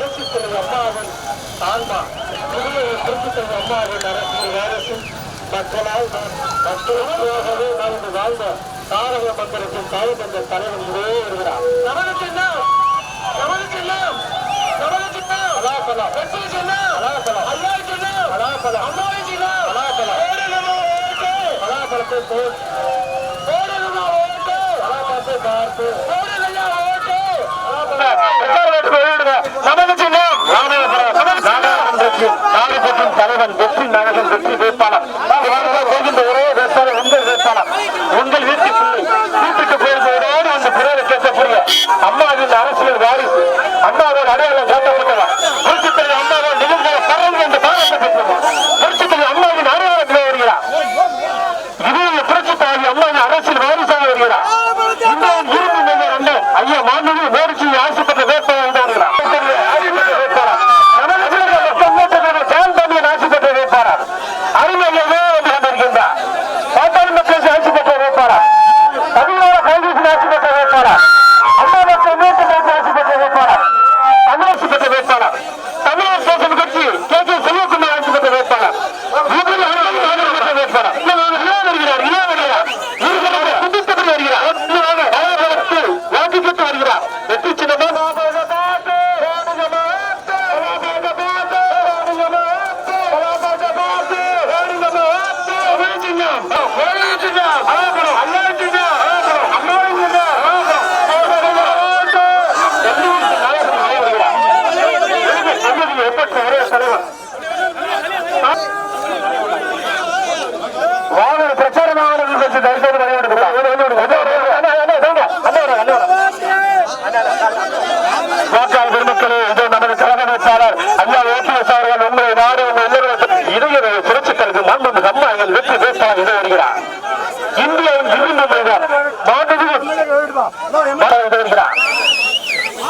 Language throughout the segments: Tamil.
புரட்சி தலைவர் அம்மாவின் ஆன்மா புரட்சி தலைவர் அம்மாவின் அரசியல் வாரிசும் மக்களால் மக்களுக்காகவே நடந்து வாழ்ந்த தாரக மந்திரத்தின் தாய் தந்த தலைவன் இதே வருகிறார். நமது சின்னம் நமது சின்னம் நமது சின்னம் அலாசலம் வெற்றி சின்னம் அலாசலம் ஐயா சின்னம் அலாசலம் அம்மாவி சின்னம் அலாசலம் அலாசலத்தை போல் போடுமா ஓட்டு அலாசலத்தை பார்த்து போடுகையா ஓட்டு நமது சின்னம் நாகப்பட்டினம் தலைவன் வெற்றி நகரம் வெற்றி வேட்பாளர் போகின்ற ஒரே வேட்பாளர் உங்கள் வேட்பாளர் உங்கள் வீட்டு பிள்ளை வீட்டுக்கு போயிருந்தவரோடு அந்த பிறரை பேசக்கூடிய அம்மாவின் அரசியல் வாரிசு அம்மாவோட அடையாளம் காட்டப்பட்டவர் புரட்சித்தலைவர் அம்மாவோட நிகழ்ச்சியை பரந்து என்று பாராட்ட பெற்றவர் புரட்சித்தலைவர் அம்மாவின் அடையாளத்தில் வருகிறார். இது புரட்சித்தலைவி அம்மாவின் அரசியல் வாரிசாக வருகிறார். இந்தியாவின் இறுதி நகர் அண்ணன் ஐயா மாண்புமிகு நேருஜி ஆசைப்பட்ட வேட்பாளர் வருகிறார்.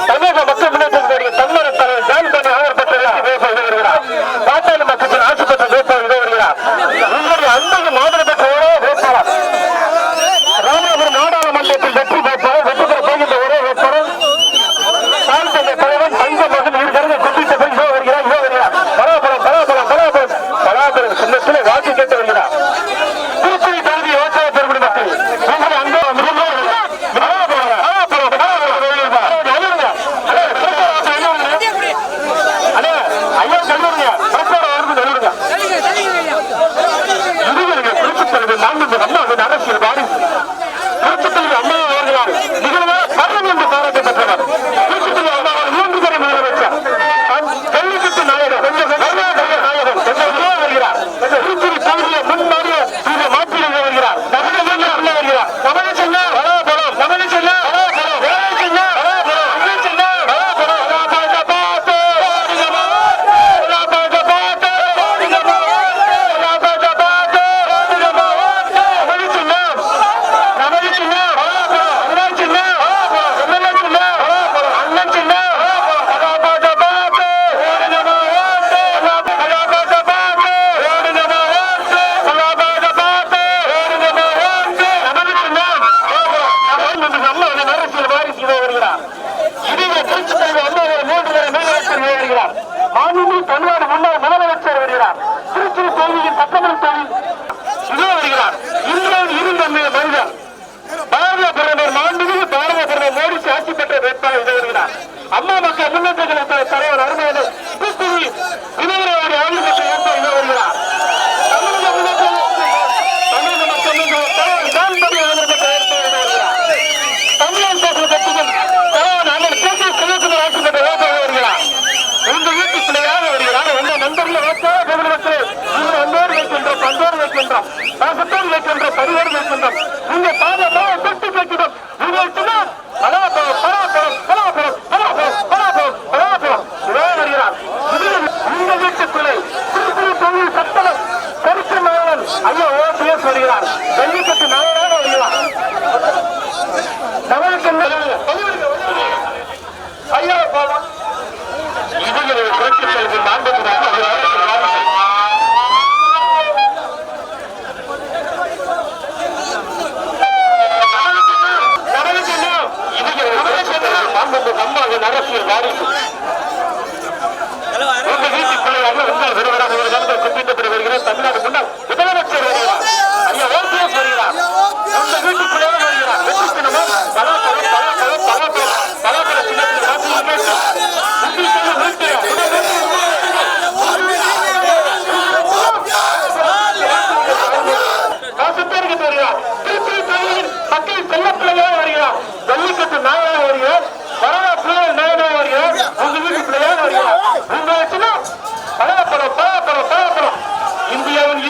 தமிழக மக்கள் முன்னேற்றத்தினுடைய தமிழக தலைவர் ஜான்பாணி பாட்டாளி மக்களின் ஆட்சி பெற்ற வேட்பாளர் வருகிறார். உங்களுடைய அன்பையும் ஆதரவு பெற்ற ஒரே வேட்பாளர் ராமநாதபுரம் நாடாளுமன்றத்தில் வெற்றி வேட்பாளர் வெற்றி பெற போகின்ற ஒரே வேட்பாளர் தாய் தந்தை தலைவன் தங்க மகன் இருக்கிறது குடித்த போய் வருகிறார் பலாபலம் பலாபலம் பலாபலம் பலாபலம் சின்னத்தில் வாக்கு கேட்டு வருகிறார். திருச்சி தொகுதி விவசாய பெருமடி மக்கள் உங்களுடைய அன்பு அரசியல் வாரிசு புரட்சித்தலைவர் அம்மா அவர்களால் நிகழ்வாக சரணம் என்று பாராட்டு பெற்றவர் புரட்சித்தலைவர் அம்மா அவர்கள் 3 முறை முதலமைச்சர் ஜல்லிக்கட்டு நாயகர் வருகிறார். திருச்சி தொகுதியை முன்மாறிய மாற்றி வருகிறார். நமது சின்னம் நமது சின்னம் தமிழ்நாடு முன்னாள் முதலமைச்சர் வருகிறார். திருச்சி தொகுதியின் சட்டமன்ற தொகுதி வருகிறார். இருந்த மனிதர் பாரத பிரதமர் மாண்புமிகு பாரத பிரதமர் மோடி ஆட்சி பெற்ற வேட்பாளர் வருகிறார். அம்மா மக்கள் முன்னேற்ற கழக தலைவர் அருமையான வினோதவாடி ஆய்வு பெற்ற வேட்பாளர் வருகிறார். தமிழக மக்கள் ஜான்படி ஆய்வு பெற்ற வேட்பாளர் வருகிறார். தமிழக கட்சியின் தலைவர் அண்ணன் கே.கே. சிவகுமார் ஆட்சி பெற்ற வேட்பாளர் வருகிறார். உங்கள் வீட்டு பிள்ளையாக வருகிறார். உங்கள் நண்பர்கள் அன்போடு வைக்கின்றோம், பண்போடு வைக்கின்றோம், பாசத்தோடு வைக்கின்ற பரிவோடு வைக்கின்றோம். உங்கள் பாதமாக தொட்டு வைக்கிறோம். உங்கள் சின்னம் பலாபலம் பலாபலம் பலாபலம் பலாபலம் பலாபலம் பலாபலம் வருகிறார். உங்கள் வீட்டு பிள்ளை திருப்பூர் தொகுதி சட்டமன்ற கருத்து நாயகன் ஐயா ஓபிஎஸ் வருகிறார். ஜல்லிக்கட்டு நாயகனாக வருகிறார். தமிழுக்கு ஐயா பாவம் இதுகளை புரட்சி தலைவர் மாண்புமிகு அம்மாவின் அரசியல் வாரிசு மாவட்டம் தமிழ்நாடு முன்னாள் முதலமைச்சர் வருகிறார். ஐயா ஓபிஎஸ் வருகிறார். அந்த வீட்டுக்குள்ளே வருகிறார். வெற்றி சின்னமும் பலாப்பழ சின்னத்தில் வாக்குகள் கேட்டு மக்கள் செல்லப்பிள்ளையாக வருகிறார். ஜல்லிக்கட்டு நாயாக வருகிறார். வரலாற்று நாயனாக வருகிறார். உங்க வீட்டு பிள்ளையாக வருகிறார். உங்க பலாப்பழம் இந்தியாவின்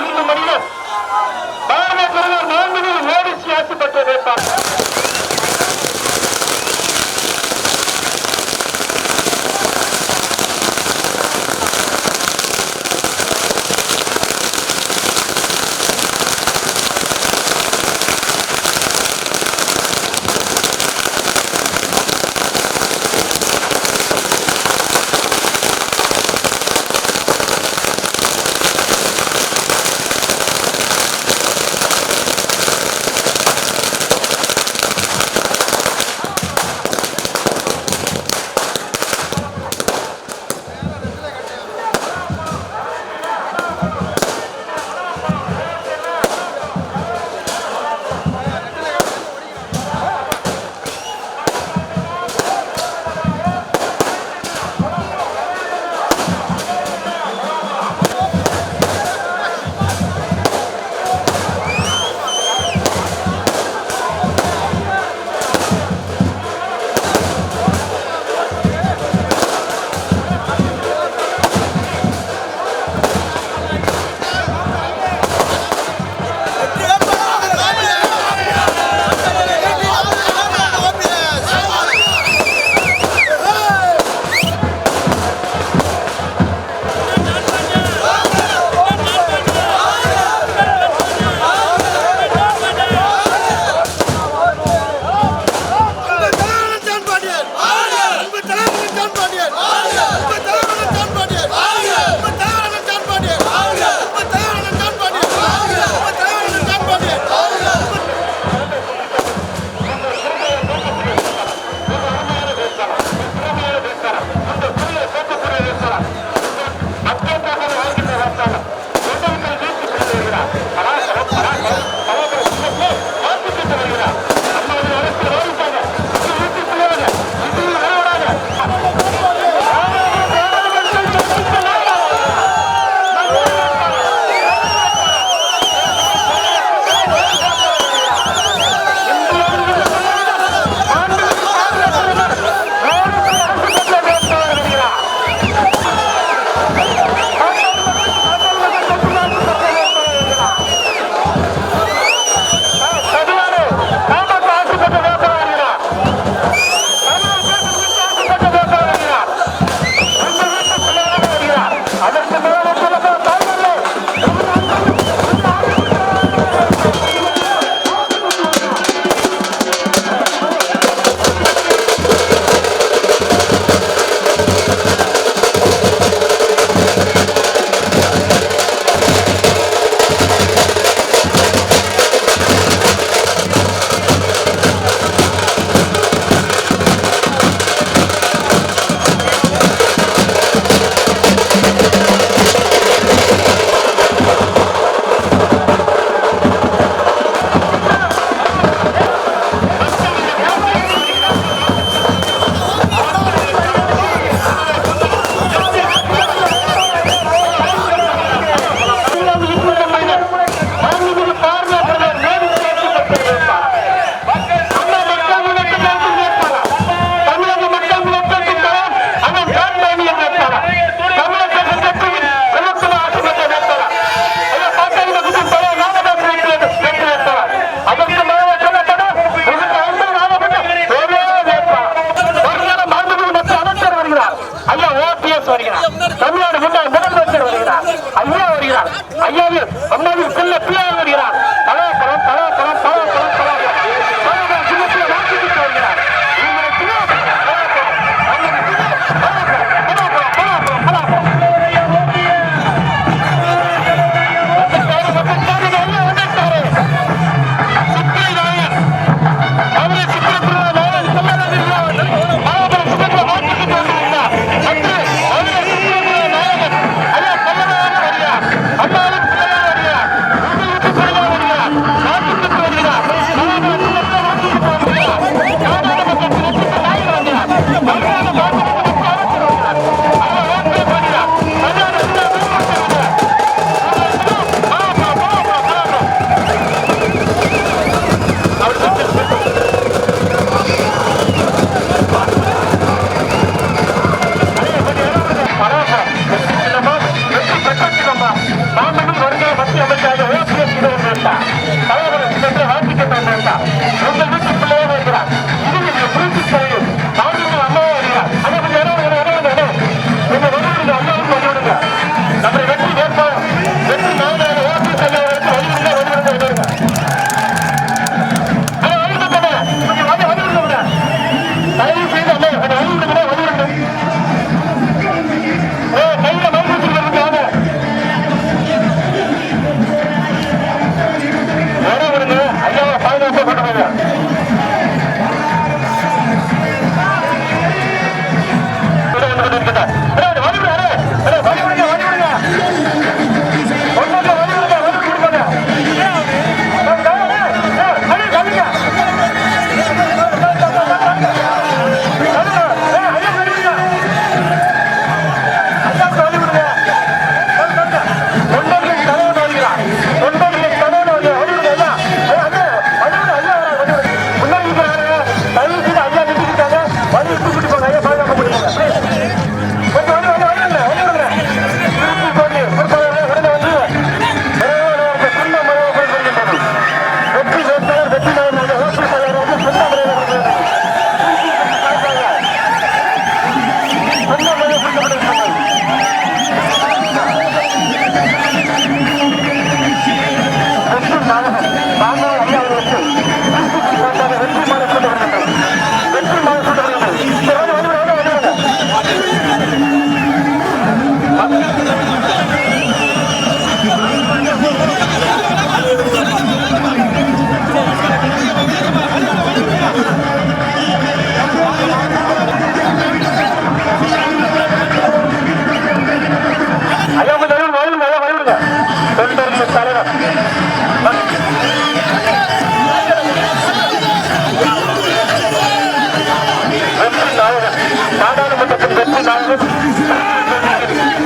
மாவட்டத்தின் வெற்றி நாயகர்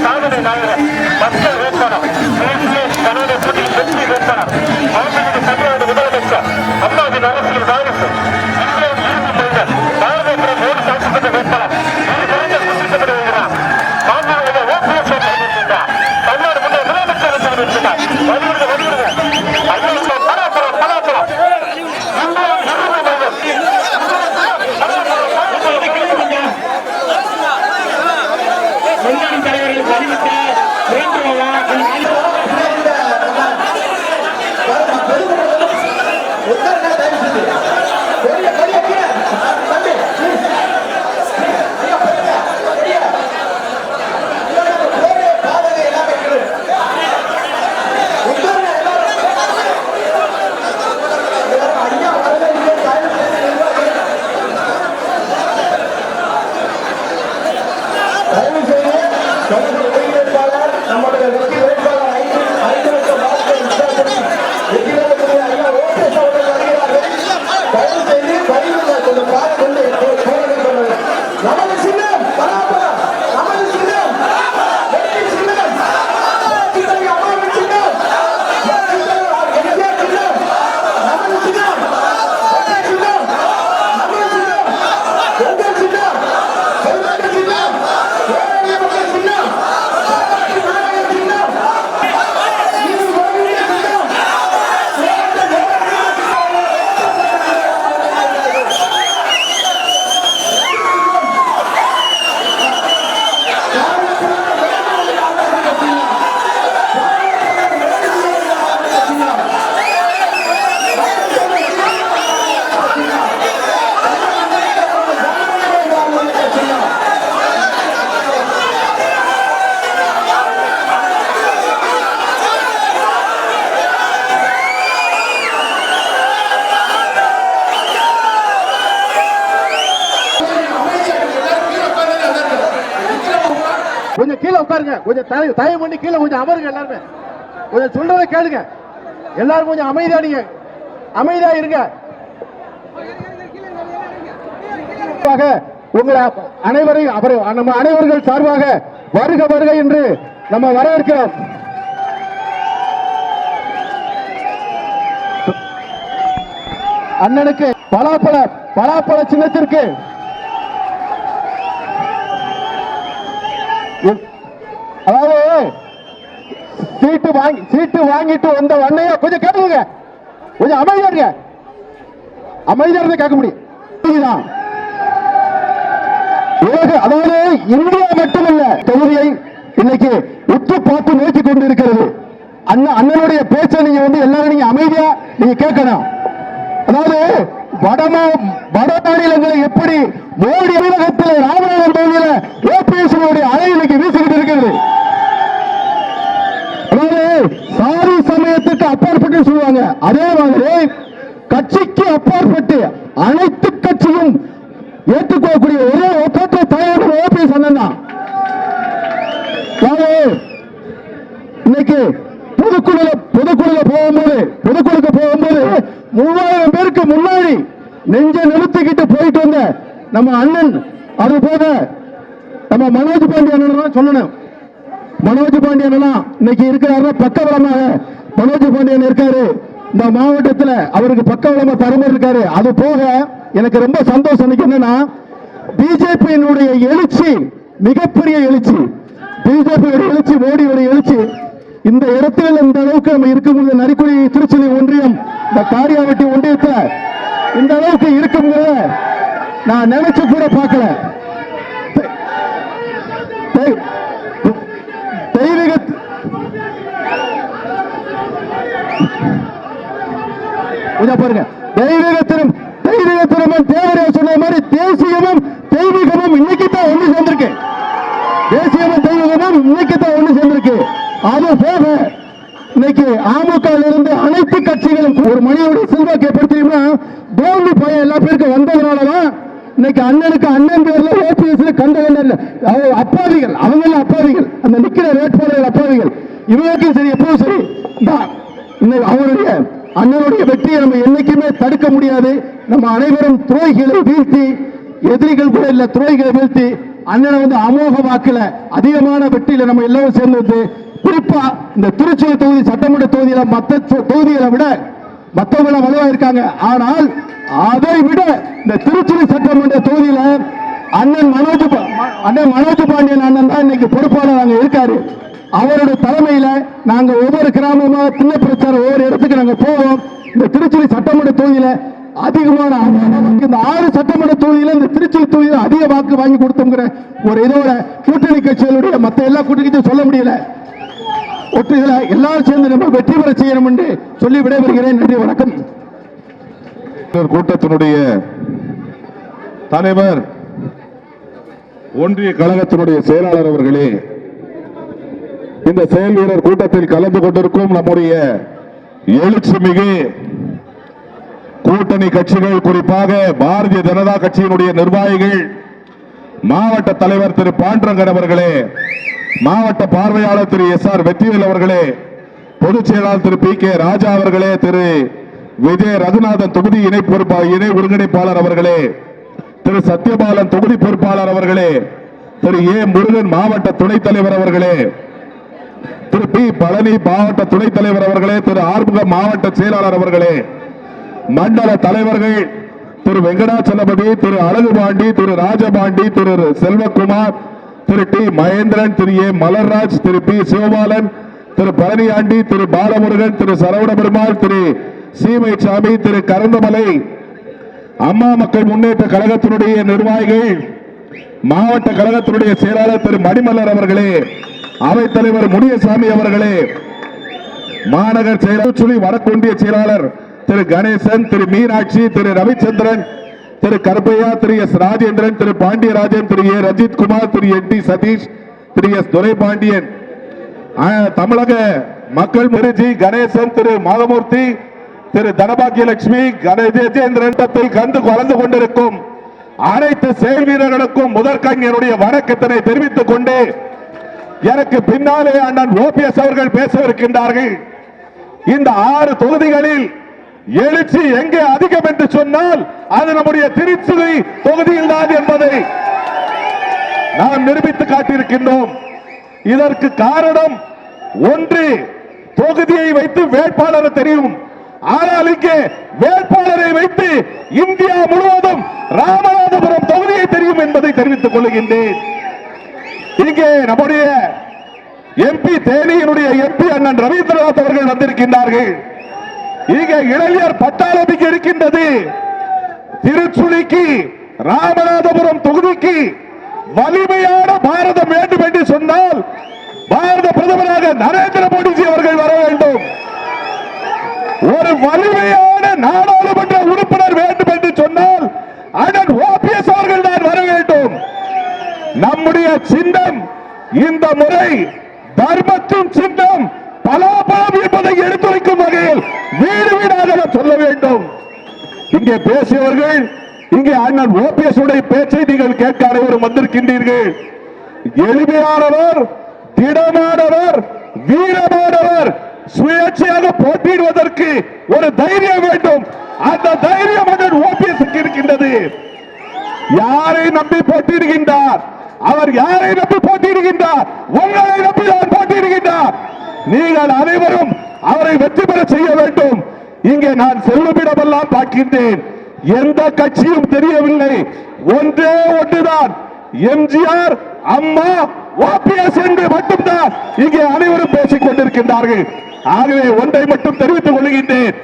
சாதனை நாயகர் மக்கள் வேட்பாளர் கனவுடைய போட்டியில் வெற்றி வேட்பாளர் மாவட்டத்தின் தமிழ்நாடு முதலமைச்சர் அம்மாவின் அரசியல் வாரிசு பாரதபுரம் ஓடி சாட்சிப்பட்ட வேட்பாளர் சுற்றிப்பட்டு வருகிறார் மாநில ஓபிஎஸ் தமிழ்நாடு முன்னே முதலமைச்சர் இருக்கிறார் வருகிறது வருகிறது பலாப்பழம் பலாப்பழம் முன்னாடி தலைவர்களுக்கு அறிவித்த கொஞ்சம் கீழே உட்காருங்க, கொஞ்சம் தயவு பண்ணி கீழே கொஞ்சம் அமருங்க. எல்லாருமே கொஞ்சம் சொல்றதை கேளுங்க. எல்லாரும் கொஞ்சம் அமைதியா இருங்க. உங்களை அனைவரையும் நம்ம அனைவர்கள் சார்பாக வருக வருக என்று நம்ம வரவேற்கிறோம். அண்ணனுக்கு பலாப்பழ சின்னத்திற்கு அதாவது சீட்டு வாங்கிட்டு வந்த அண்ணைய கொஞ்சம் கேளுங்க. கொஞ்சம் அமைதியா இருந்து கேட்க முடியும். அதாவது இந்தியா மட்டுமல்ல, தொகுதியை இன்னைக்கு உற்று பார்த்து நோக்கி கொண்டிருக்கிறது. அண்ணனுடைய பேச்சை நீங்க எல்லாரும் நீங்க அமைதியா நீங்க கேட்கணும். அதாவது வட மாநிலங்களை எப்படி மோடி தமிழகத்தில் ராமநாதன் பகுதியில் ஓபிஎஸ் அலை இன்னைக்கு வீசிக்கிட்டு இருக்கிறது. அதாவது சாதி சமயத்துக்கு அப்பாற்பட்டு சொல்லுவாங்க. அதே மாதிரி கட்சிக்கு அப்பாற்பட்டு அனைத்து கட்சியும் ஏற்றுக்கொள்ளக்கூடிய ஒரே ஒப்பற்ற தலைவர் ஓபிஎஸ் அண்ணன் தான். இன்னைக்கு பொதுக்குழுக்கு போகும்போது 3000 பேருக்கு முன்னாடி நெஞ்ச நிறுத்திக்கிட்டு போயிட்டு வந்த நம்ம அண்ணன், அது போக நம்ம மனோஜ் பாண்டியன் தான் சொல்லணும். மனோஜ் பாண்டியன் இன்னைக்கு இருக்கிறாரு, பக்கபலமாக மனோஜ் பாண்டியன் இருக்காரு இந்த மாவட்டத்தில். அவருக்கு பக்கபலமா தலைமை இருக்காரு. அது போக எனக்கு ரொம்ப சந்தோஷம் என்னன்னா, பிஜேபியினுடைய எழுச்சி மிகப்பெரிய எழுச்சி. பிஜேபியுடைய எழுச்சி, மோடியுடைய எழுச்சி இந்த இடத்தில் இந்த அளவுக்கு நம்ம இருக்கும்போது, நரிக்குடி திருச்சி ஒன்றியம் இந்த காரியாவட்டி ஒன்றியத்தில் இந்த அளவுக்கு இருக்கும்போது நான் நினைச்சு கூட பார்க்கல. பாருங்க, தெய்வீகத்திலும் தேவரே சொன்ன மாதிரி தேசியமும் தெய்வீகமும் இன்னைக்கு தான் ஒன்று சேர்ந்திருக்கு. தேசியமும் தெய்வீகமும் இன்னைக்கு தான் ஒன்று சேர்ந்திருக்கு. அது போக இன்னைக்கு அமமுக இருந்து அனைத்து கட்சிகளும் ஒரு மணியோட செல்வாக்கு ஏற்படுத்தினா தோல்வி பயம் எல்லா பேருக்கும் வந்ததுனாலதான் இன்னைக்கு அண்ணனுக்கு அண்ணன் பேர்ல ஓபிஎஸ் கண்ட அப்பாவிகள், அவங்க அப்பாவிகள், அந்த நிக்கிற வேட்பாளர்கள் அப்பாவிகள். இவங்களுக்கும் சரி எப்பவும் சரி அவருடைய அண்ணனுடைய வெற்றியை நம்ம என்னைக்குமே தடுக்க முடியாது. நம்ம அனைவரும் துரோகிகளை வீழ்த்தி, எதிரிகள் கூட இல்ல, துரோகிகளை வீழ்த்தி அண்ணனை வந்து அமோக வாக்குல அதிகமான வெற்றியில நம்ம எல்லாரும் சேர்ந்து குறிப்பா இந்த திருச்சி தொகுதி சட்டமன்ற தொகுதியில மற்ற தொகுதிகளை விட மற்றவங்க வலுவா இருக்காங்க. ஆனால் அதை விட இந்த திருச்சி சட்டமன்ற தொகுதியில அண்ணன் மனோஜ் பாண்டியன் அண்ணன் தான் இன்னைக்கு பொறுப்பாளர் அங்க இருக்காரு. அவருடைய தலைமையில நாங்க ஒவ்வொரு கிராமமா சின்ன பிரச்சாரம் ஒவ்வொரு இடத்துக்கு நாங்க போவோம். இந்த திருச்சி சட்டமன்ற தொகுதியில அதிகமான இந்த 6 சட்டமன்ற தொகுதியில இந்த திருச்சி தொகுதியில அதிக வாக்கு வாங்கி கொடுத்தோங்கிற ஒரு இதோட கூட்டணி கட்சிகளுடைய மற்ற எல்லா கூட்டணி கட்சியும் சொல்ல முடியல. ஒற்றுகளை எல்லாரும் சேர்ந்து நம்ம வெற்றி பெற செய்யணும் என்று சொல்லி விடைபெறுகிறேன். நன்றி, வணக்கம். கூட்டத்தினுடைய தலைவர் ஒன்றிய கழகத்தினுடைய செயலாளர் அவர்களே, இந்த செயல் வீரர் கூட்டத்தில் கலந்து கொண்டிருக்கும் நம்முடைய எழுச்சிமிகு கூட்டணி கட்சிகள், குறிப்பாக பாரதிய ஜனதா கட்சியினுடைய நிர்வாகிகள், மாவட்ட தலைவர் திரு பாண்டரங்கன் அவர்களே, மாவட்ட பார்வையாளர் திரு SR வெற்றிவேல் அவர்களே, பொதுச் செயலாளர் திரு PK ராஜா அவர்களே, திரு விஜய ரகுநாதன் தொகுதி இணை ஒருங்கிணைப்பாளர் அவர்களே, திரு சத்யபாலன் தொகுதி பொறுப்பாளர் அவர்களே, திரு A முருகன் மாவட்ட துணைத் தலைவர் அவர்களே, திரு P பழனி மாவட்ட துணைத் தலைவர் அவர்களே, திரு ஆறுமுக மாவட்ட செயலாளர் அவர்களே, மண்டல தலைவர்கள் திரு வெங்கடாச்சலபதி, திரு அழகுபாண்டி, திரு ராஜபாண்டி, திரு செல்வகுமார், திரு T Mahendran, Thiru A மலர்ராஜ், Thiru P Sivabalan, திரு பழனியாண்டி, திரு பாலமுருகன், திரு சரவண பெருமாள், திரு சீமைசாமி, திரு கரந்தமலை, அம்மா மக்கள் முன்னேற்ற கழகத்தினுடைய நிர்வாகிகள், மாவட்ட கழகத்தினுடைய செயலாளர் திரு மணிமலர் அவர்களே, அவைத்தலைவர் முனியசாமி அவர்களே, மாநகர் செயலாளர் வடக்கொன்றிய செயலாளர் திரு கணேசன், திரு மீனாட்சி, திரு ரவிச்சந்திரன், திரு கருப்பையா, திரு S Rajendran, Thiru Pandiarajan, Thiru A Rajith Kumar, Thiru NT Satish, Thiru S Duraipandian, தமிழக மக்கள் முருஜி கணேசன், திரு மாதமூர்த்தி, திரு தனபாக்கியலட்சுமி, கணேசேந்திரன் கலந்து கொண்டிருக்கும் அனைத்து செயல் வீரர்களுக்கும் முதற்கண் என்னுடைய வணக்கத்தினை தெரிவித்துக் கொண்டு, எனக்கு பின்னாலே அண்ணன் OPS அவர்கள் பேசவிருக்கின்றார்கள். இந்த 6 தொகுதிகளில் எழுச்சி எங்கே அதிகம் என்று சொன்னால் அது நம்முடைய திருச்சி தொகுதியில் தான் என்பதை நாம் நிரூபித்து காட்டியிருக்கின்றோம். இதற்கு காரணம் ஒன்று, தொகுதியை வைத்து வேட்பாளர் தெரியும். ஆனால் இங்கே வேட்பாளரை வைத்து இந்தியா முழுவதும் ராமநாதபுரம் தொகுதியை தெரியும் என்பதை தெரிவித்துக் கொள்கின்றேன். இங்கே நம்முடைய MP தேனியினுடைய MP அண்ணன் ரவீந்திரநாத் அவர்கள் வந்திருக்கின்றார்கள். இங்கே இளைஞர் பட்டாளமிக்கு இருக்கின்றது. திருச்சுழிக்கு ராமநாதபுரம் தொகுதிக்கு வலிமையான பாரதம் வேண்டும் என்று சொன்னால் பாரத பிரதமராக நரேந்திர மோடிஜி அவர்கள் வர வேண்டும். ஒரு வலிமையான நாடாளுமன்ற உறுப்பினர் வேண்டும் என்று சொன்னால் அண்ணன் OPS அவர்கள் தான் வர வேண்டும். நம்முடைய சின்னம் இந்த முறை தர்மத்தின் சின்னம், பலாபலம் என்பதை எடுத்துரைக்கும் வகையில் வீடு வீடாக சொல்ல வேண்டும். இங்கே பேசியவர்கள், இங்கே அண்ணன் OPS உடைய பேச்சை நீங்கள் கேட்க அனைவரும் வந்திருக்கின்றீர்கள். எளிமையானவர், திடமானவர், வீரமானவர், சுயேட்சையாக போட்டியிடுவதற்கு ஒரு தைரியம் வேண்டும். அந்த தைரியம் அண்ணன் OPS இருக்கின்றது. யாரை நம்பி போட்டியிடுகின்றார்? அவர் யாரை நம்பி போட்டியிடுகின்றார்? உங்களை நம்பி தான் போட்டியிடுகின்றார். நீங்கள் அனைவரும் அவரை வெற்றி பெற செய்ய வேண்டும். இங்கே நான் செல்லுமிடமெல்லாம் பார்க்கின்றேன், எந்த கட்சியும் தெரியவில்லை. ஒன்றே ஒன்றுதான், எம்ஜிஆர், அம்மா, OPS என்று மட்டும்தான் இங்கே அனைவரும் பேசிக் கொண்டிருக்கின்றார்கள். ஆகவே ஒன்றை மட்டும் தெரிவித்துக் கொள்கின்றேன்,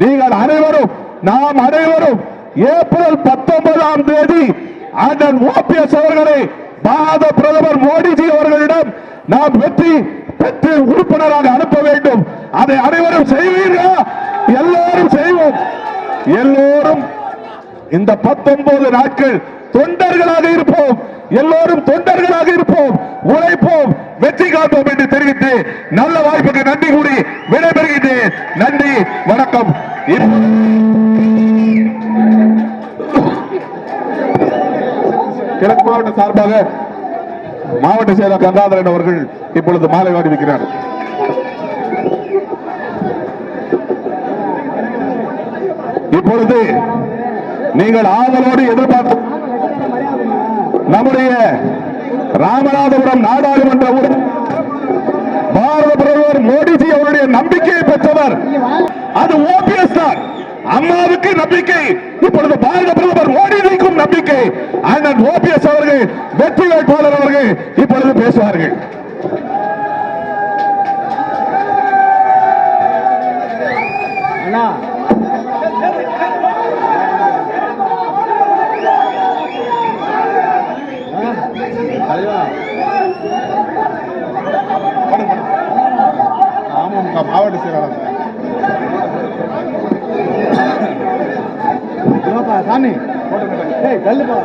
நீங்கள் அனைவரும், நாம் அனைவரும் ஏப்ரல் 19ஆம் தேதி அண்ணன் OPS அவர்களை பாரத பிரதமர் மோடிஜி அவர்களிடம் நாம் வெற்றி பெற்று உறுப்பினராக அனுப்ப வேண்டும். அதை அனைவரும் செய்வீர்களா? எல்லோரும் செய்வோம். எல்லோரும் இந்த 19 நாட்கள் தொண்டர்களாக இருப்போம். எல்லோரும் தொண்டர்களாக இருப்போம், உழைப்போம், வெற்றி காண்போம் என்று தெரிவித்து நல்ல வாய்ப்புக்கு நன்றி கூறி விடைபெறுகின்றேன். நன்றி, வணக்கம். கிழக்கு மாவட்ட சார்பாக மாவட்ட செயலர் கங்காதரன் அவர்கள் இப்பொழுது மாலை வாடிவிக்கிறார். இப்பொழுது நீங்கள் ஆவலோடு எதிர்பார்த்து நம்முடைய ராமநாதபுரம் நாடாளுமன்ற பாரத பிரதமர் மோடிஜி அவருடைய நம்பிக்கையை பெற்றவர் அது ஓபிஎஸ் தான். அம்மாவுக்கு நம்பிக்கை, இப்பொழுது பாரத பிரதமர் மோடிஜிக்கும் நம்பிக்கை. அண்ணன் ஓபிஎஸ் அவர்கள், வெற்றி வேட்பாளர் அவர்கள் இப்பொழுது பேசுவார்கள். மாவட்ட செயலாளர் சாமி கல்லுப்பா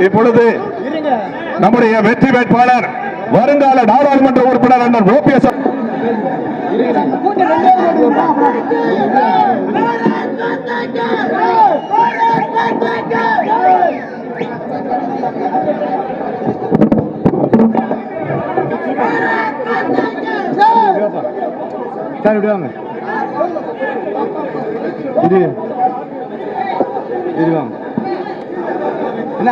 இப்பொழுது நம்முடைய வெற்றி வேட்பாளர் வருங்கால நாடாளுமன்ற உறுப்பினர் அண்ணன் ஓபிஎஸ் விடுவாங்க என்ன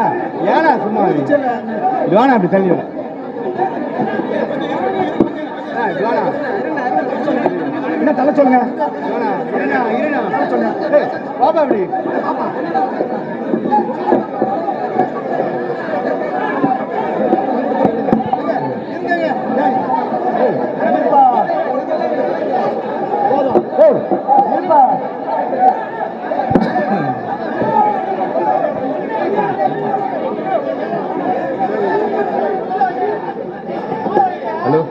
ஏனா சும்மா வேணா அப்படி தள்ளி என்ன தலை சொல்லுங்க சொல்லுங்க பாப்பா அப்படி ஹலோ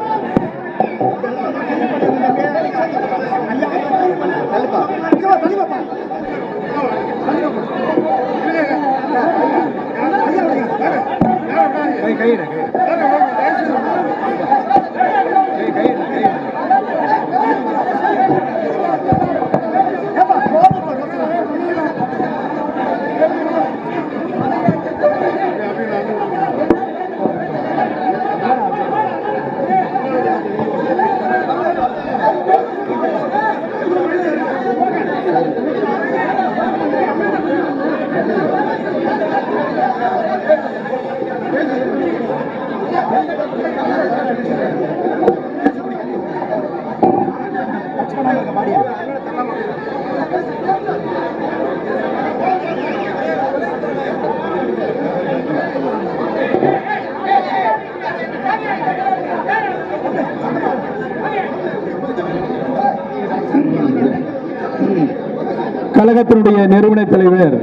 கழகத்தினுடைய நிறுவன தலைவர்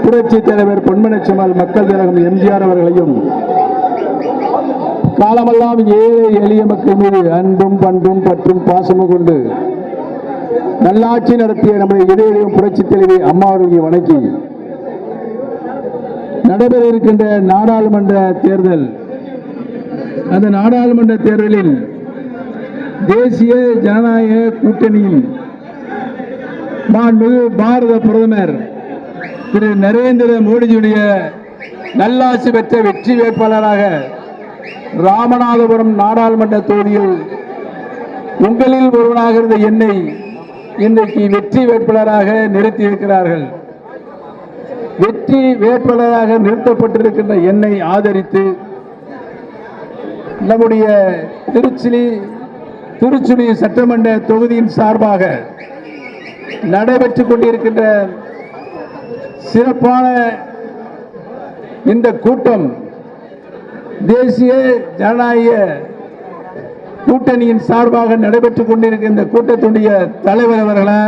புரட்சி தலைவர் பொன்மனச்சிம்மாள் மக்கள் திலகம் எம்ஜிஆர் அவர்களையும் காலமெல்லாம் ஏழை எளிய மக்கள் மீது அன்பும் பண்பும் பற்றும் பாசமும் கொண்டு நல்லாட்சி நடத்திய நம்முடைய இதயம் புரட்சி தலைவி அம்மா அவர்களை வணங்கி நடைபெற இருக்கின்ற நாடாளுமன்ற தேர்தல், அந்த நாடாளுமன்ற தேர்தலில் தேசிய ஜனநாயக கூட்டணியின் மாண்புமிகு பாரத பிரதமர் திரு நரேந்திர மோடிஜியுடைய நல்லாட்சி பெற்ற வெற்றி வேட்பாளராக ராமநாதபுரம் நாடாளுமன்ற தொகுதியில் உங்களில் ஒருவனாக இருந்த என்னை இன்றைக்கு வெற்றி வேட்பாளராக நிறுத்தியிருக்கிறார்கள். வெற்றி வேட்பாளராக நிறுத்தப்பட்டிருக்கின்ற என்னை ஆதரித்து நம்முடைய திருச்சுழி சட்டமன்ற தொகுதியின் சார்பாக நடைபெற்றுக் கொண்டிருக்கின்ற சிறப்பான இந்த கூட்டம் தேசிய ஜனநாயக கூட்டணியின் சார்பாக நடைபெற்றுக் கொண்டிருக்கின்ற இந்த கூட்டத்துடைய தலைவர் அவர்களே,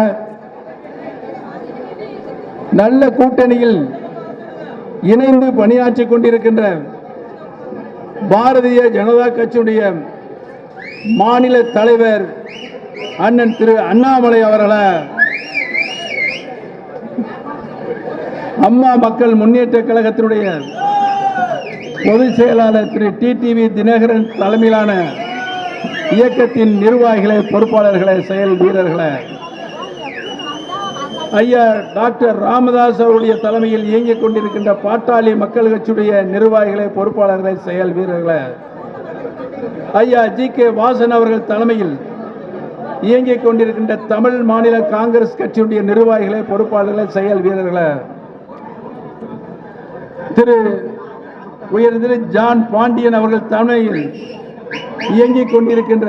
நல்ல கூட்டணியில் இணைந்து பணியாற்றிக் கொண்டிருக்கின்ற பாரதிய ஜனதா கட்சியுடைய மாநில தலைவர் அண்ணன் திரு அண்ணாமலை அவர்களே, அம்மா மக்கள் முன்னேற்ற கழகத்தினுடைய பொதுச் செயலாளர் திரு டிடிவி தினகரன் தலைமையிலான இயக்கத்தின் நிர்வாகிகளே, பொறுப்பாளர்களே, செயல் வீரர்களே, ஐயா டாக்டர் ராமதாஸ் அவருடைய தலைமையில் இயங்கிக் கொண்டிருக்கின்ற பாட்டாளி மக்கள் கட்சியுடைய நிர்வாகிகளே, பொறுப்பாளர்களே, செயல் வீரர்களே, ஐயா ஜி.கே. வாசன் அவர்கள் தலைமையில் இயங்கிக் கொண்டிருக்கின்ற தமிழ் மாநில காங்கிரஸ் கட்சியுடைய நிர்வாகிகளே, பொறுப்பாளர்களே, செயல் வீரர்களே, திரு உயர்திரு ஜான் பாண்டியன் அவர்கள் தலைமையில் இயங்கிக் கொண்டிருக்கின்ற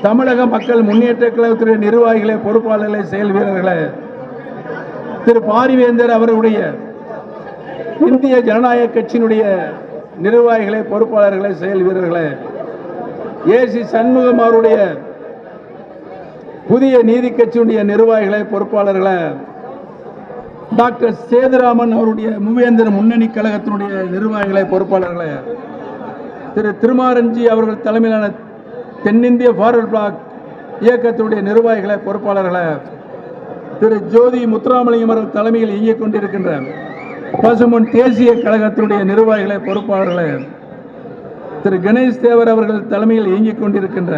தமிழக மக்கள் முன்னேற்ற கழகத்துடைய நிர்வாகிகளே, பொறுப்பாளர்களே, செயல் வீரர்களே, திரு பாரிவேந்தர் அவர்களுடைய இந்திய ஜனநாயக கட்சியினுடைய நிர்வாகிகளே, பொறுப்பாளர்களே, செயல் வீரர்களே, ஏசி சண்முகம் அவருடைய புதிய நீதி கட்சியுடைய நிர்வாகிகளே, பொறுப்பாளர்களே, டாக்டர் சேதுராமன் அவருடைய மூவேந்தர் முன்னணி கழகத்தினுடைய நிர்வாகிகளே, பொறுப்பாளர்களே, திரு திருமாரஞ்சி அவர்கள் தலைமையிலான தென்னிந்திய ஃபார்வர்ட் பிளாக் இயக்கத்தினுடைய நிர்வாகிகளே, பொறுப்பாளர்களே, திரு ஜோதி முத்துராமலிங்கம் அவர்கள் தலைமையில் இயங்கிக் கொண்டிருக்கின்ற பசுமன் தேசிய கழகத்தினுடைய நிர்வாகிகளே, பொறுப்பாளர்களே, திரு கணேஷ் தேவர் அவர்கள் தலைமையில் இயங்கிக் கொண்டிருக்கின்ற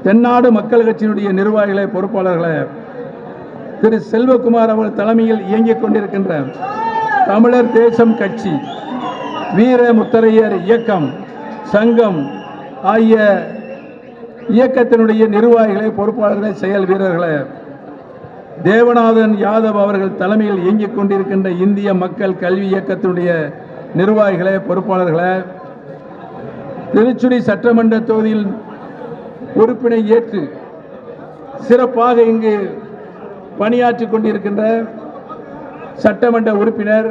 தென்னாடு மக்கள் கட்சியினுடைய நிர்வாகிகளே, பொறுப்பாளர்களே, திரு செல்வகுமார் அவர்கள் தலைமையில் இயங்கிக் கொண்டிருக்கின்ற தமிழர் தேசம் கட்சி, வீர முத்தரையர் இயக்கம், சங்கம் ஆகிய இயக்கத்தினுடைய நிர்வாகிகளே, பொறுப்பாளர்களே, செயல் வீரர்களே, தேவநாதன் யாதவ் அவர்கள் தலைமையில் இயங்கிக் கொண்டிருக்கின்ற இந்திய மக்கள் கல்வி இயக்கத்தினுடைய நிர்வாகிகளே, பொறுப்பாளர்களே, திருச்சுழி சட்டமன்ற தொகுதியில் பொறுப்பினை ஏற்று சிறப்பாக இங்கு பணியாற்றிக் கொண்டிருக்கின்ற சட்டமன்ற உறுப்பினர்,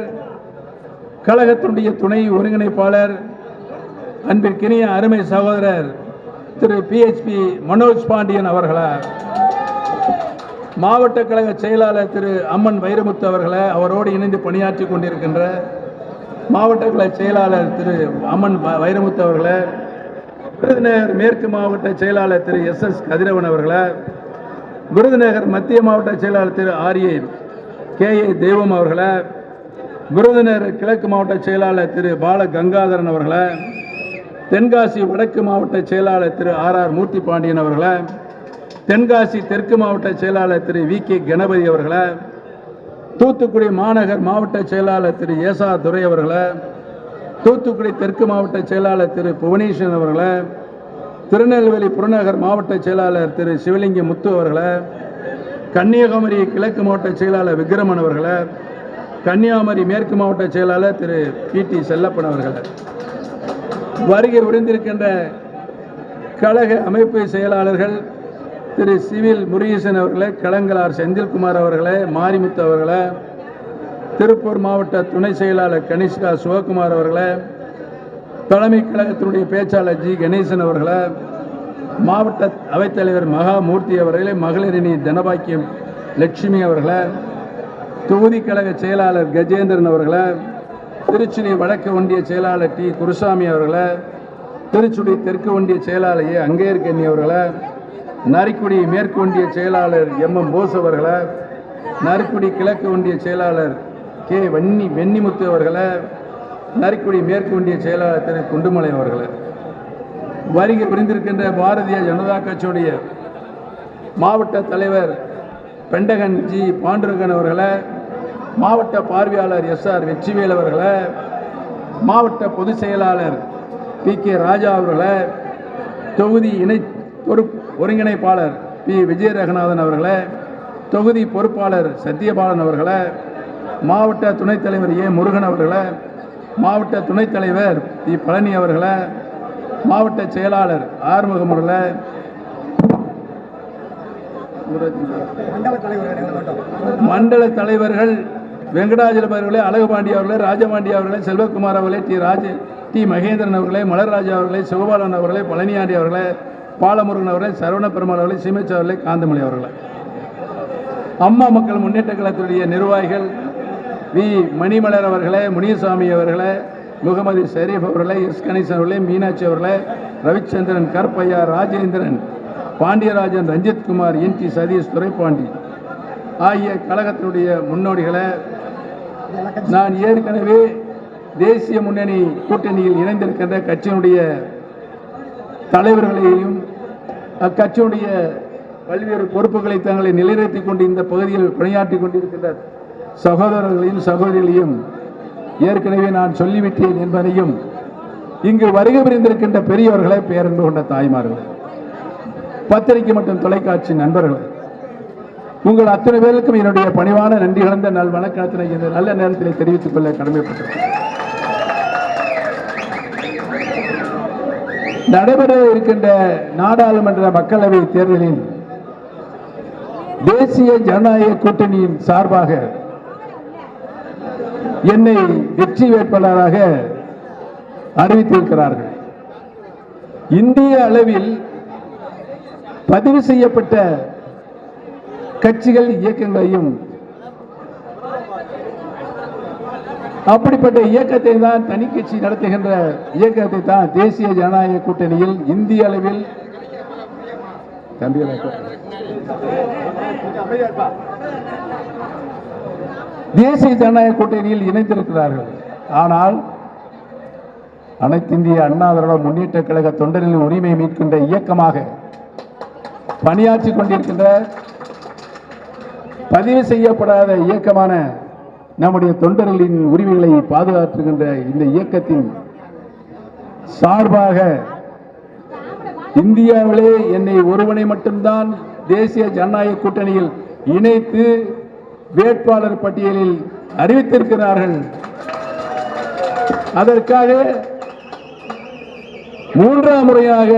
கழகத்தினுடைய துணை ஒருங்கிணைப்பாளர், அன்பிற்கினிய அருமை சகோதரர் திரு PHP மனோஜ் பாண்டியன் அவர்களே, மாவட்ட கழக செயலாளர் திரு அம்மன் வைரமுத்து அவர்களே, அவரோடு இணைந்து பணியாற்றி கொண்டிருக்கின்ற மாவட்ட கழக செயலாளர் திரு அம்மன் வைரமுத்து அவர்களே, விருதுநகர் மேற்கு மாவட்ட செயலாளர் திரு SS கதிரவன் அவர்களே, விருதுநகர் மத்திய மாவட்ட செயலாளர் திரு RA தெய்வம் அவர்களே, விருதுநகர் கிழக்கு மாவட்ட செயலாளர் திரு பால கங்காதரன் அவர்களே, தென்காசி வடக்கு மாவட்ட செயலாளர் திரு RR மூர்த்தி பாண்டியன் அவர்களே, தென்காசி தெற்கு மாவட்ட செயலாளர் திரு VK கணபதி அவர்களே, தூத்துக்குடி மாநகர் மாவட்ட செயலாளர் திரு ஏசா துரை அவர்களே, தூத்துக்குடி தெற்கு மாவட்ட செயலாளர் திரு புவனேஸ்வரன் அவர்களே, திருநெல்வேலி புறநகர் மாவட்ட செயலாளர் திரு சிவலிங்க முத்து அவர்களே, கன்னியாகுமரி கிழக்கு மாவட்ட செயலாளர் விக்ரமன் அவர்களே, கன்னியாகுமரி மேற்கு மாவட்ட செயலாளர் திரு PT செல்லப்பன் அவர்களே, வருகை புரிந்திருக்கின்ற கழக அமைப்பு செயலாளர்கள் திரு சிவில் முருகேசன் அவர்களே, களங்கலார் செந்தில்குமார் அவர்களே, மாரிமுத்து அவர்களே, திருப்பூர் மாவட்ட துணை செயலாளர் கனிஷ்கா சிவகுமார் அவர்களே, தலைமை கழகத்தினுடைய பேச்சாளர் ஜி கணேசன் அவர்களே, மாவட்ட அவைத்தலைவர் மகாமூர்த்தி அவர்களே, மகளிரணி தனபாக்கியம் லட்சுமி அவர்களே, தொகுதி கழக செயலாளர் கஜேந்திரன் அவர்களே, திருச்சுழி வடக்கு ஒன்றிய செயலாளர் டி குருசாமி அவர்களே, திருச்சுழி தெற்கு ஒன்றிய செயலாளர் அங்கேற்கண்ணி அவர்களே, நரிக்குடி மேற்கு ஒன்றிய செயலாளர் MM போஸ் அவர்களே, நரிக்குடி கிழக்கு ஒன்றிய செயலாளர் K வெண்ணிமுத்து அவர்களே, நரிக்குடி மேற்கு ஒன்றிய செயலாளர் திரு குண்டுமலை அவர்களே, வருகை புரிந்திருக்கின்ற பாரதிய ஜனதா கட்சியுடைய மாவட்ட தலைவர் பெண்டகன் ஜி பாண்டுரங்கன் அவர்களே, மாவட்ட பார்வையாளர் SR வெற்றிவேல் அவர்களே, மாவட்ட பொதுச் செயலாளர் PK ராஜா அவர்களே, தொகுதி இணை ஒருங்கிணைப்பாளர் P விஜயரகநாதன் அவர்களே, தொகுதி பொறுப்பாளர் சத்யபாலன் அவர்களே, மாவட்ட துணைத் தலைவர் A முருகன் அவர்களே, மாவட்ட துணைத் தலைவர் P பழனி அவர்களே, மாவட்ட செயலாளர் ஆறுமுகம் அவர்களே, மண்டல தலைவர்கள் வெங்கடாஜலம் அவர்களே, அழகுபாண்டி அவர்களே, ராஜபாண்டி அவர்களே, செல்வகுமார் அவர்களே, டி மகேந்திரன் அவர்களே, மலர்ராஜா அவர்களே, சிவபாலன் அவர்களே, பழனியாண்டி அவர்களே, பாலமுருகன் அவர்களே, சரவண பெருமாள் அவர்களே, சீமேச் அவர்களே, காந்தமணி அவர்களே, அம்மா மக்கள் முன்னேற்ற கழகத்துடைய நிர்வாகிகள் வி மணிமலர் அவர்களே, முனியசாமி அவர்களே, முகமது ஷரீப் அவர்களே, எஸ் கணேசன் அவர்களே, மீனாட்சி அவர்களே, ரவிச்சந்திரன், கற்பையா, ராஜேந்திரன், பாண்டியராஜன், ரஞ்சித்குமார், NT சதீஷ், துரைப்பாண்டி ஆகிய கழகத்தினுடைய முன்னோடிகளை நான் ஏற்கனவே தேசிய முன்னணி கூட்டணியில் இணைந்திருக்கின்ற கட்சியினுடைய தலைவர்களையும் அக்கட்சியுடைய பல்வேறு பொறுப்புகளை தங்களை நிலைநிறுத்திக் கொண்டு இந்த பகுதியில் பணியாற்றிக் கொண்டிருக்கின்ற சகோதரர்களையும் சகோதரிகளையும் ஏற்கனவே நான் சொல்லிவிட்டேன் என்பதையும், இங்கு வருகை புரிந்திருக்கின்ற பெரியவர்களை, பேரன்பு கொண்ட தாய்மார்கள், பத்திரிகை மற்றும் தொலைக்காட்சி நண்பர்கள், உங்கள் அத்தனை பேருக்கும் என்னுடைய பணிவான நன்றி கலந்த நல் வணக்கத்தினை இந்த நல்ல நேரத்தில் தெரிவித்துக் கொள்ள கடமைப்பட்டிருக்கிறேன். நடைபெற இருக்கின்ற நாடாளுமன்ற மக்களவை தேர்தலில் தேசிய ஜனநாயக கூட்டணியின் சார்பாக என்னை வெற்றி வேட்பாளராக அறிவித்திருக்கிறார்கள். இந்திய அளவில் பதிவு செய்யப்பட்ட கட்சிகள் இயக்கங்களையும் அப்படிப்பட்ட இயக்கத்தை தான் தனி கட்சி நடத்துகின்ற இயக்கத்தை தான் தேசிய ஜனநாயக கூட்டணியில் இந்திய அளவில் தேசிய ஜனநாயக கூட்டணியில் இணைந்திருக்கிறார்கள். ஆனால் அனைத்து இந்திய அண்ணா திராவிட முன்னேற்ற கழக தொண்டர்களின் உரிமை மீட்கின்ற இயக்கமாக பணியாற்றிக் கொண்டிருக்கின்ற பதிவு செய்யப்படாத இயக்கமான நம்முடைய தொண்டர்களின் உரிமைகளை பாதுகாத்துகின்ற இந்த இயக்கத்தின் சார்பாக இந்தியாவிலே என்னை ஒருவனை மட்டும்தான் தேசிய ஜனநாயக கூட்டணியில் இணைத்து வேட்பாளர் பட்டியலில் அறிவித்திருக்கிறார்கள். அதற்காக மூன்றாம் முறையாக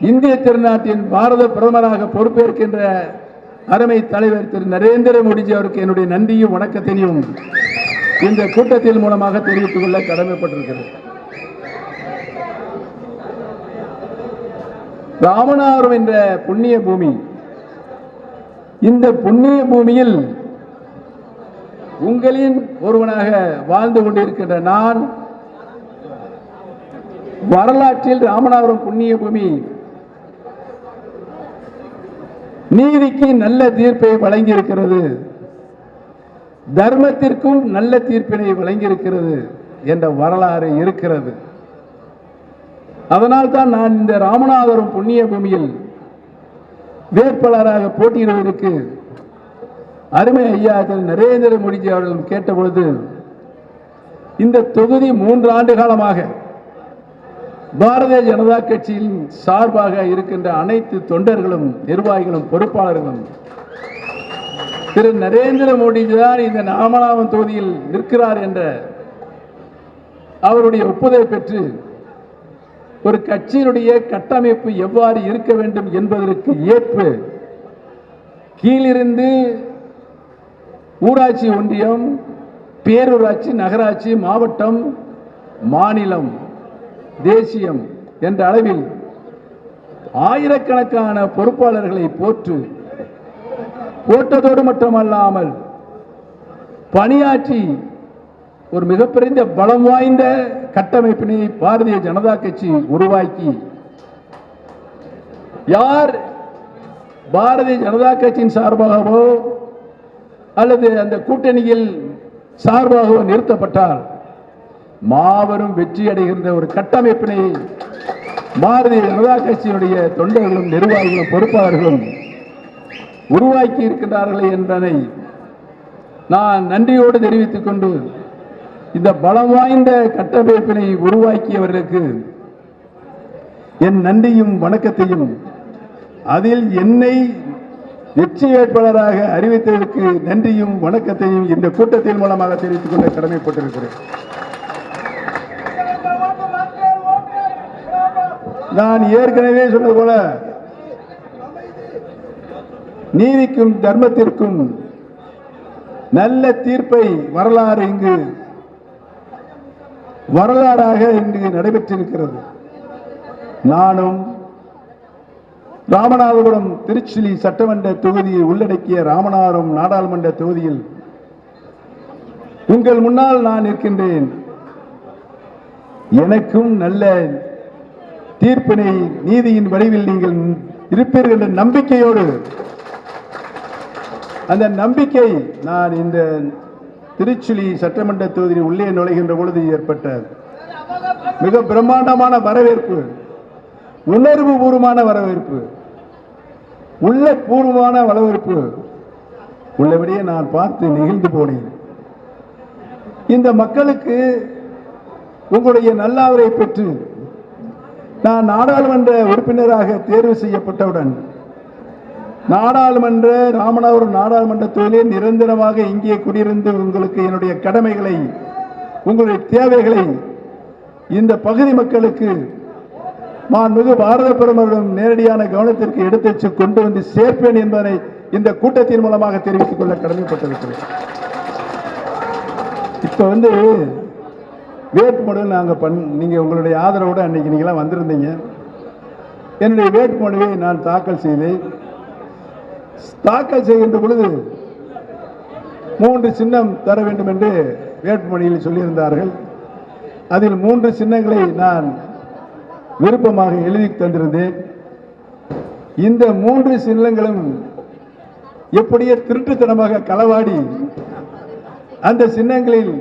இந்திய திருநாட்டின் பாரத பிரதமராக பொறுப்பேற்கின்ற அருமை தலைவர் திரு நரேந்திர மோடிஜி அவருக்கு என்னுடைய நன்றியும் வணக்கத்தையும் இந்த கூட்டத்தின் மூலமாக தெரிவித்துக் கொள்ள கடமைப்பட்டிருக்கிறது. ராமநாதபுரம் என்ற புண்ணிய பூமி, இந்த புண்ணிய பூமியில் உங்களின் ஒருவனாக வாழ்ந்து கொண்டிருக்கின்ற நான் வரலாற்றில் ராமநாதபுரம் புண்ணிய பூமி நீதிக்கு நல்ல தீர்ப்பை வழங்கியிருக்கிறது, தர்மத்திற்கும் நல்ல தீர்ப்பினை வழங்கியிருக்கிறது என்ற வரலாறு இருக்கிறது. அதனால் தான் நான் இந்த ராமநாதபுரம் புண்ணிய பூமியில் வேட்பாளராக போட்டியிடுவதற்கு அருமை ஐயா திரு நரேந்திர மோடிஜி அவர்கள் கேட்டபொழுது, இந்த தொகுதி 3 ஆண்டு காலமாக பாரதிய ஜனதா கட்சியின் சார்பாக இருக்கின்ற அனைத்து தொண்டர்களும் நிர்வாகிகளும் பொறுப்பாளர்களும் திரு நரேந்திர மோடிஜி தான் இந்த ராமநாதபுரம் தொகுதியில் நிற்கிறார் என்ற அவருடைய ஒப்புதலை பெற்று ஒரு கட்சியினுடைய கட்டமைப்பு எவ்வாறு இருக்க வேண்டும் என்பதற்கு ஏற்பு கீழிருந்து ஊராட்சி ஒன்றியம், பேரூராட்சி, நகராட்சி, மாவட்டம், மாநிலம், தேசியம் என்ற அளவில் ஆயிரக்கணக்கான பொறுப்பாளர்களை போட்டதோடு மட்டுமல்லாமல் பணியாற்றி ஒரு மிகப்பெரிய பலம் வாய்ந்த கட்டமைப்பினை பாரதிய ஜனதா கட்சி உருவாக்கி, யார் பாரதிய ஜனதா கட்சியின் சார்பாகவோ அல்லது அந்த கூட்டணியில் சார்பாகவோ நிறுத்தப்பட்டால் மாபெரும் வெற்றி அடைகின்ற ஒரு கட்டமைப்பினை பாரதிய ஜனதா கட்சியினுடைய தொண்டர்களும் நிர்வாகிகளும் பொறுப்பாளர்களும் உருவாக்கி இருக்கின்றார்கள் என்பதை நான் நன்றியோடு தெரிவித்துக் கொண்டு, இந்த பலம் வாய்ந்த கட்டமைப்பினை உருவாக்கியவர்களுக்கு என் நன்றியும் வணக்கத்தையும், அதில் என்னை வெற்றி வேட்பாளராக அறிவித்ததற்கு நன்றியும் வணக்கத்தையும் இந்த கூட்டத்தின் மூலமாக தெரிவித்துக் கொள்ள கடமைப்பட்டிருக்கிறேன். நான் ஏற்கனவே சொன்னது போல நீதிக்கும் தர்மத்திற்கும் நல்ல தீர்ப்பை வரலாறாக இங்கு நடைபெற்றிருக்கிறது. நானும் ராமநாதபுரம் திருச்சி சட்டமன்ற தொகுதியை உள்ளடக்கிய ராமநாதபுரம் நாடாளுமன்ற தொகுதியில் உங்கள் முன்னால் நான் இருக்கின்றேன். எனக்கும் நல்ல தீர்ப்பினை நீதியின் வடிவில் நீங்கள் இருப்பீர்கள் என்ற நம்பிக்கையோடு, அந்த நம்பிக்கை நான் இந்த திருச்சுழி சட்டமன்ற தொகுதியில் உள்ளே நுழைகின்ற பொழுது ஏற்பட்ட மிக பிரம்மாண்டமான வரவேற்பு, உணர்வு பூர்வமான வரவேற்பு, உள்ளபூர்வமான வரவேற்பு உள்ளபடியே நான் பார்த்து நெகிழ்ந்து போனேன். இந்த மக்களுக்கு உங்களுடைய நல்லாதரவை பெற்று நான் நாடாளுமன்ற உறுப்பினராக தேர்வு செய்யப்பட்டவுடன் நாடாளுமன்ற ராமநாதபுரம் நாடாளுமன்ற தொகுதியில் நிரந்தரமாக இங்கே குடியிருந்து உங்களுக்கு என்னுடைய கடமைகளை, உங்களுடைய தேவைகளை இந்த பகுதி மக்களுக்கு மாண்புமிகு பாரத பிரதமரிடம் நேரடியான கவனத்திற்கு எடுத்து கொண்டு வந்து சேர்ப்பேன் என்பதை இந்த கூட்டத்தின் மூலமாக தெரிவித்துக் கொள்ள கடமைப்பட்டிருக்கிறேன். இப்ப வேட்புமனு நீங்க உங்களுடைய ஆதரவோடு அன்னைக்கு நீங்களாம் வந்திருந்தீங்க. என்னுடைய வேட்புமனுவை நான் தாக்கல் செய்தேன். தாக்கல் செய்கின்ற பொழுது 3 சின்னம் தர வேண்டும் என்று வேட்புமனுவில் சொல்லியிருந்தார்கள். அதில் 3 சின்னங்களை நான் விருப்பமாக எழுதி தந்திருந்தேன். இந்த 3 சின்னங்களும் எப்படியே திருட்டுத்தனமாக களவாடி அந்த சின்னங்களில்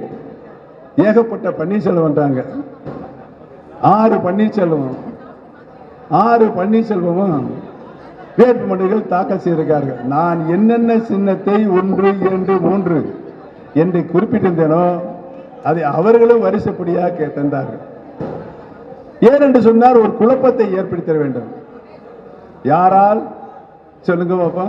ஏகப்பட்ட பன்னீர்செல்வம் வந்தாங்க. 6 பன்னீர்செல்வமும் வேட்புமனுகள் தாக்கல் செய்திருக்கார்கள். நான் என்னென்ன சின்னத்தை 1, 2, 3 என்று குறிப்பிட்டிருந்தேனோ அதை அவர்களும் வரிசைப்படியாக தந்தார்கள். ஏனென்று சொன்னார், ஒரு குழப்பத்தை ஏற்படுத்த வேண்டும். யாரால் சொல்லுங்க பாப்பா?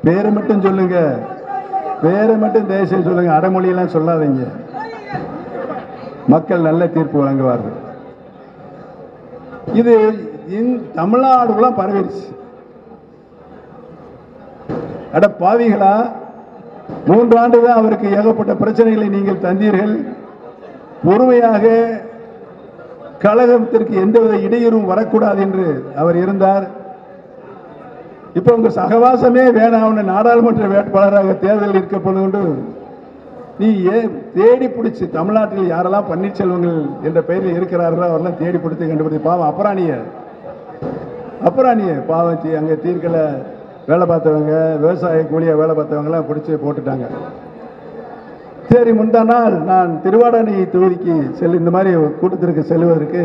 பேரை மட்டும் சொல்லுங்க, பேரை மட்டும் தயவுசெய்து சொல்லுங்க, அடமொழியெல்லாம் சொல்லாதீங்க. மக்கள் நல்ல தீர்ப்பு வழங்குவார்கள். இது தமிழ்நாடுலாம் பரவிடுச்சு. அட பாவிகளா, 3 ஆண்டு தான் அவருக்கு ஏகப்பட்ட பிரச்சனைகளை நீங்கள் தந்தீர்கள். பொறுமையாக கழகத்திற்கு எந்தவித இடையூறும் வரக்கூடாது என்று அவர் இருந்தார். இப்ப உங்க சகவாசமே வேணாம், நாடாளுமன்ற வேட்பாளராக தேர்தல் இருக்கப்படும். நீ தேடி பிடிச்சி தமிழ்நாட்டில் யாரெல்லாம் பன்னீர்செல்வங்கள் என்ற பெயரில் இருக்கிறார்களோ அவரெல்லாம் தேடி பிடித்து கண்டுபிடிச்சு பாவம் அப்புறாணிய பாவம் அங்கே தீர்க்கல வேலை பார்த்தவங்க, விவசாய கூலியா வேலை பார்த்தவங்களாம் பிடிச்சி போட்டுட்டாங்க. சரி, முந்தா நாள் நான் திருவாடானை தொகுதிக்கு இந்த மாதிரி கூட்டத்திற்கு செல்வதற்கு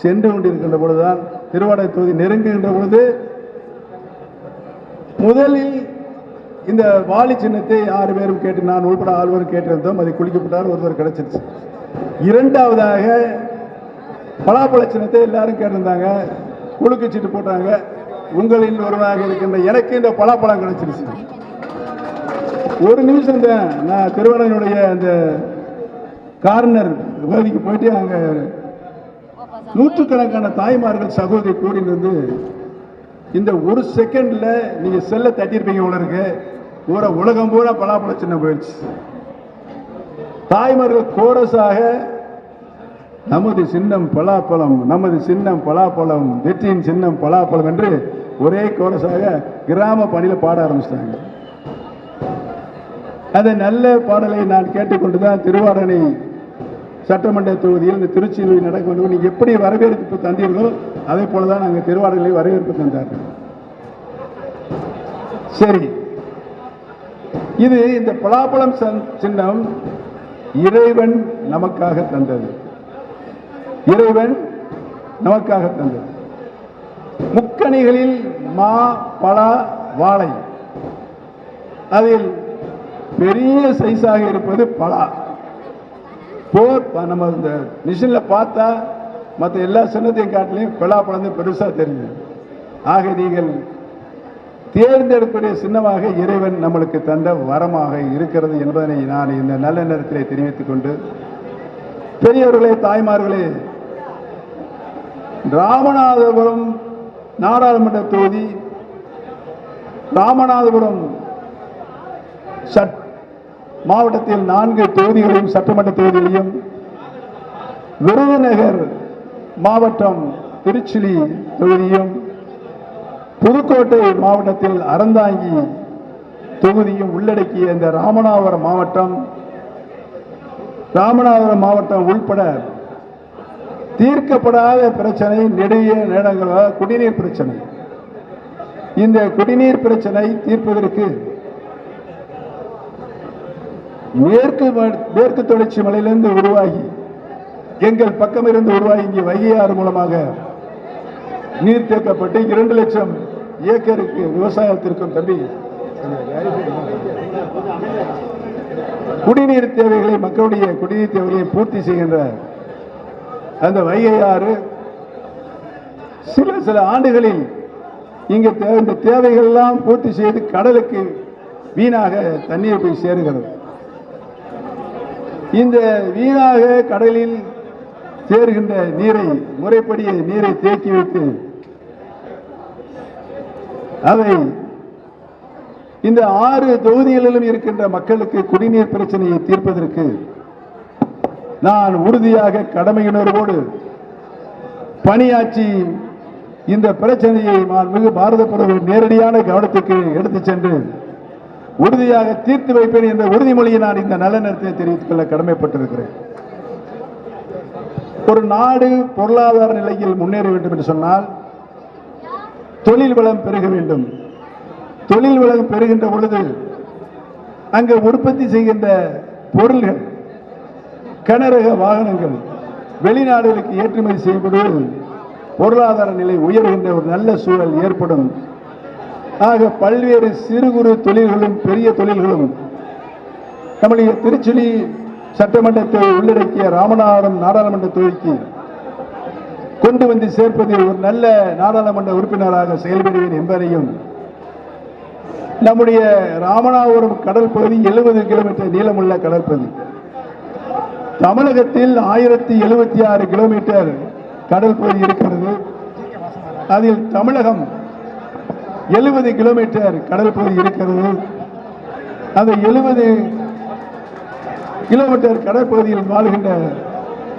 சென்று கொண்டிருக்கின்ற பொழுதுதான் திருவாடானை தொகுதி நெருங்குகின்ற பொழுது முதலில் இந்த வாலி சின்னத்தை 6 பேரும் கேட்டு, நான் உள்பட 6 பேரும் கேட்டிருந்தோம். அதை குளிக்கப்பட்டார், ஒருத்தர் கிடைச்சிருச்சு. 2வதாக பலாப்பழ சின்னத்தை எல்லாரும் கேட்டிருந்தாங்க, குழுக்கு சீட்டு போட்டாங்க. உங்களில் ஒருவராக இருக்கின்ற எனக்கு இந்த பலாப்பழம் கிடைச்சிருச்சு. ஒரு நிமிஷம் தான் நான் திருவாரூருடைய அந்த கார்னர் பகுதிக்கு போயிட்டு அங்க நூற்றுக்கணக்கான தாய்மார்கள் சகோதரி கூடி நின்று இந்த 1 செகண்ட்ல நீங்க செல்ல தட்டியிருப்பீங்க. உலருக்கு உலகம் பூரா பலாப்பழ சின்னம் போயிடுச்சு. தாய்மார்கள் கோரஸாக நமது சின்னம் பலாப்பழம், நமது சின்னம் பலாப்பழம், வெற்றியின் சின்னம் பலாப்பழம் என்று ஒரே கோரஸாக கிராம பணியில் பாட ஆரம்பிச்சிட்டாங்க. அந்த நல்ல பாடலை நான் கேட்டுக்கொண்டுதான் திருவாரணை சட்டமன்ற தொகுதியில் இந்த திருச்சியில் நடக்க வேண்டும். நீங்க எப்படி வரவேற்பு தந்தீர்களோ அதே போலதான் நாங்கள் திருவாரூரில் வரவேற்பு தந்தார்கள். சரி, இது இந்த பலாப்பழம் சின்னம் இறைவன் நமக்காக தந்தது. இறைவன் நமக்காக தந்தது. முக்கணிகளில் மா, பலா, வாழை, அதில் பெரிய சைஸாக இருப்பது பலா. நம்ம இந்த மிஷின்ல பார்த்தா மற்ற எல்லா சின்னத்தையும் காட்டிலையும் பலாப்பழம் பெருசா தெரியும். ஆக நீங்கள் தேர்ந்தெடுக்கக்கூடிய சின்னமாக இறைவன் நம்மளுக்கு தந்த வரமாக இருக்கிறது என்பதனை நான் இந்த நல்ல நேரத்திலே தெரிவித்துக் கொண்டு, பெரியவர்களே, தாய்மார்களே, ராமநாதபுரம் நாடாளுமன்ற தொகுதி, ராமநாதபுரம் மாவட்டத்தில் 4 தொகுதிகளையும் சட்டமன்ற தொகுதிகளையும், விருதுநகர் மாவட்டம் திருச்சுழி தொகுதியும், புதுக்கோட்டை மாவட்டத்தில் அறந்தாங்கி தொகுதியும் உள்ளடக்கிய இந்த ராமநாதபுரம் மாவட்டம் உள்பட தீர்க்கப்படாத பிரச்சனை நெடிய நேரங்களாக குடிநீர் பிரச்சனை. இந்த குடிநீர் பிரச்சனை தீர்ப்பதற்கு மேற்கு தொடர்ச்சி மலையிலிருந்து உருவாகி எங்கள் பக்கமிருந்து உருவாகி இங்கே வைகையாறு மூலமாக நீர் தேக்கப்பட்டு 2 லட்சம் ஏக்கருக்கு விவசாயத்திற்கும் தம்பி குடிநீர் தேவைகளை மக்களுடைய குடிநீர் தேவைகளை பூர்த்தி செய்கின்ற அந்த வைகையாறு சில ஆண்டுகளில் இங்கு இந்த தேவைகள் எல்லாம் பூர்த்தி செய்து கடலுக்கு வீணாக தண்ணீர் போய் சேருகிறது. இந்த வீணாக கடலில் சேர்கின்ற நீரை முறைப்படி நீரை தேக்கி வைத்து அதை இந்த 6 தொகுதிகளிலும் இருக்கின்ற மக்களுக்கு குடிநீர் பிரச்சனையை தீர்ப்பதற்கு நான் உறுதியாக கடமையுணர்வோடு பணியாற்றி இந்த பிரச்சனையை மிகு பாரத பிரதமர் நேரடியான கவனத்துக்கு எடுத்துச் சென்று உறுதியாக தீர்த்து வைப்பேன் என்ற உறுதிமொழியை நான் இந்த நல்ல நேரத்தில் தெரிவித்துக் கொள்ள கடமைப்பட்டிருக்கிறேன். ஒரு நாடு பொருளாதார நிலையில் முன்னேற வேண்டும் என்று சொன்னால் தொழில் வளம் பெருக வேண்டும். தொழில் வளம் பெறுகின்ற பொழுது அங்கு உற்பத்தி செய்கின்ற பொருள்கள், கனரக வாகனங்கள் வெளிநாடுகளுக்கு ஏற்றுமதி செய்யப்படுவது பொருளாதார நிலை உயர்கின்ற ஒரு நல்ல சூழல் ஏற்படும். ஆக பல்வேறு சிறு குறு தொழில்களும் பெரிய தொழில்களும் நம்முடைய திருச்சுழி சட்டமன்றத்தை உள்ளடக்கிய ராமநாதபுரம் நாடாளுமன்ற தொகுதிக்கு கொண்டு வந்து சேர்ப்பதில் ஒரு நல்ல நாடாளுமன்ற உறுப்பினராக செயல்படுவேன் என்பதையும், நம்முடைய ராமநாதபுரம் கடல் பகுதி 70 கிலோமீட்டர் நீளமுள்ள கடல் பகுதி, தமிழகத்தில் 1076 கிலோமீட்டர் கடல் பகுதி இருக்கிறது. அதில் தமிழகம் 70 கிலோமீட்டர் கடல் பகுதி இருக்கிறது. அந்த 70 கிலோமீட்டர் கடற்பகுதியில் வாழ்கின்ற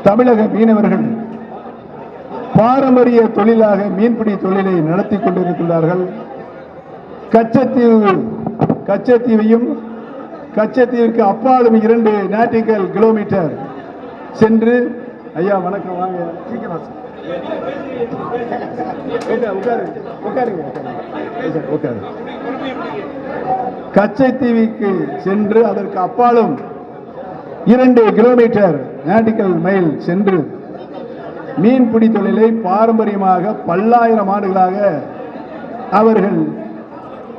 தமிழக மீனவர்கள் பாரம்பரிய தொழிலாக மீன்பிடி தொழிலை நடத்தி கொண்டிருக்கிறார்கள். கச்சத்தீவையும் கச்சத்தீவுக்கு அப்பாலும் 2 நாட்டிக்கல் கிலோமீட்டர் சென்று, ஐயா வணக்கம், வாங்க கச்சத்தீவுக்கு சென்று அதற்கு அப்பாலும் 2 கிலோமீட்டர் நாட்டிக்கல் மைல் சென்று மீன்பிடி தொழிலை பாரம்பரியமாக பல்லாயிரம் ஆண்டுகளாக அவர்கள்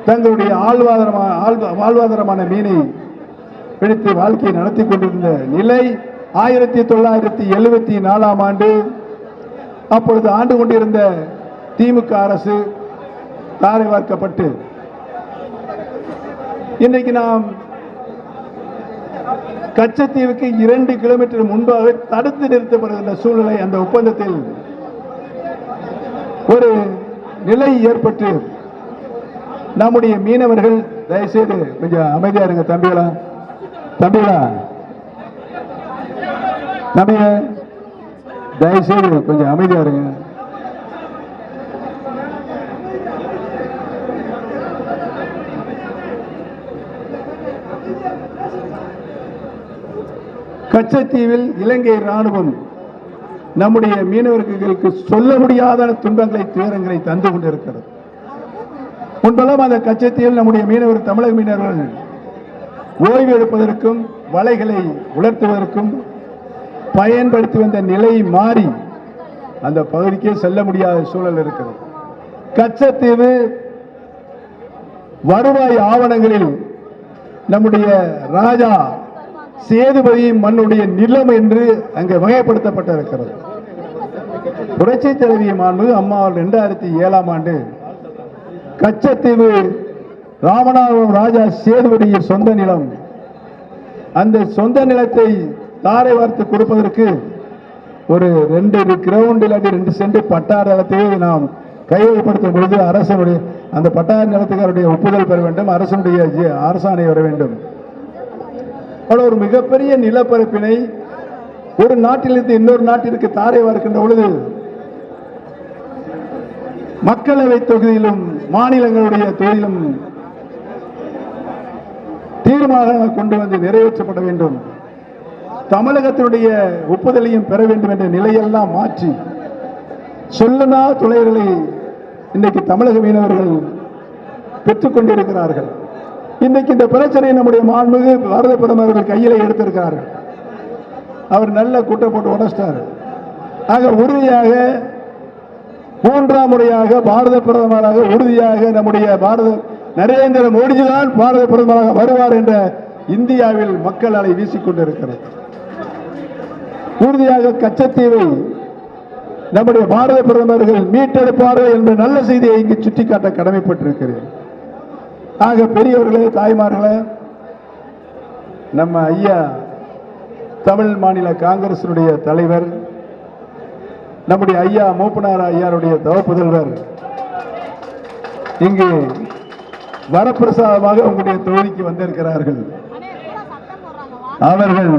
தங்களுடைய வாழ்வாதாரமான மீனை பிடித்து வாழ்க்கையை நடத்தி கொண்டிருந்த நிலை 1974ஆம் ஆண்டு அப்பொழுது ஆண்டு கொண்டிருந்த திமுக அரசு தாரை வார்க்கப்பட்டு இன்றைக்கு நாம் கச்சத்தீவுக்கு 2 கிலோமீட்டர் முன்பாக தடுத்து நிறுத்தப்படுகின்ற சூழ்நிலை அந்த ஒப்பந்தத்தில் ஒரு நிலை ஏற்பட்டு நம்முடைய மீனவர்கள் தயவுசெய்து கொஞ்சம் அமைதியா இருங்க. தம்பிகளா தயவுசெய்து கொஞ்சம் அமைதியா இருங்க. கச்சத்தீவில் இலங்கை ராணுவம் நம்முடைய மீனவர்களுக்கு சொல்ல முடியாத துன்பங்களை துயரங்களை தந்து கொண்டிருக்கிறது. முன்பெல்லாம் அந்த கச்சத்தீவில் நம்முடைய மீனவர் தமிழக மீனவர்கள் ஓய்வு எடுப்பதற்கும் வலைகளை உலர்த்துவதற்கும் பயன்படுத்தி வந்த நிலை மாறி அந்த பகுதிக்கே செல்ல முடியாத சூழல் இருக்கிறது. கச்சத்தீவு வருவாய் ஆவணங்களில் நம்முடைய ராஜா சேதுபதி மண்ணுடைய நிலம் என்று அங்கே வகைப்படுத்தப்பட்டிருக்கிறது. புரட்சி தலைவி மாண்பு அம்மா 2007ஆம் ஆண்டு கச்சத்தீவு ராமநாதபுரம் ராஜா சேதுபதியின் சொந்த நிலம், அந்த சொந்த நிலத்தை தாரை வார்த்து கொடுப்பதற்கு ஒரு 2 கிரவுண்ட் இல்லாட்டி 2 சென்ட் பட்டார நிலத்தையே நாம் கையகப்படுத்தும் பொழுது அரசனுடைய அந்த பட்டார நிலத்துக்காருடைய ஒப்புதல் பெற வேண்டும், அரசனுடைய அரசாணை வர வேண்டும். ஒரு மிகப்பெரிய நிலப்பரப்பினை ஒரு நாட்டிலிருந்து இன்னொரு நாட்டிற்கு தாரை வார்க்கின்ற பொழுது மக்களவை தொகுதியிலும் மாநிலங்களுடைய தொகுதியிலும் தீர்மானம் கொண்டு வந்து நிறைவேற்றப்பட வேண்டும். தமிழகத்தினுடைய ஒப்புதலையும் பெற வேண்டும் என்ற நிலையெல்லாம் மாற்றி சொல்லனா துளைகளை இன்றைக்கு தமிழக மீனவர்கள் பெற்றுக் கொண்டிருக்கிறார்கள். இன்றைக்கு இந்த பிரச்சனை நம்முடைய மாண்புமிகு பாரத பிரதமர்கள் கையில எடுத்திருக்கிறார்கள். அவர் நல்ல கூட்ட போட்டு உடச்சிட்டார். ஆக உறுதியாக மூன்றாம் முறையாக பாரத பிரதமராக உறுதியாக நம்முடைய நரேந்திர மோடிஜி தான் பாரத பிரதமராக வருவார் என்ற இந்தியாவில் மக்கள் அலை வீசிக்கொண்டிருக்கிறது. உறுதியாக கச்சத்தீவை நம்முடைய பாரத பிரதமர்கள் மீட்டெடுப்பார்கள் என்ற நல்ல செய்தியை இங்கு சுட்டிக்காட்ட கடமைப்பட்டிருக்கிறேன். ஆக பெரியவர்களே, தாய்மார்களே, நம்ம ஐயா தமிழ் மாநில காங்கிரசினுடைய தலைவர் நம்முடைய ஐயா மூப்பனார் ஐயாருடைய தவப்புதல்வர் இங்கு வரப்பிரசாதமாக உங்களுடைய தொகுதிக்கு வந்திருக்கிறார்கள். அவர்கள்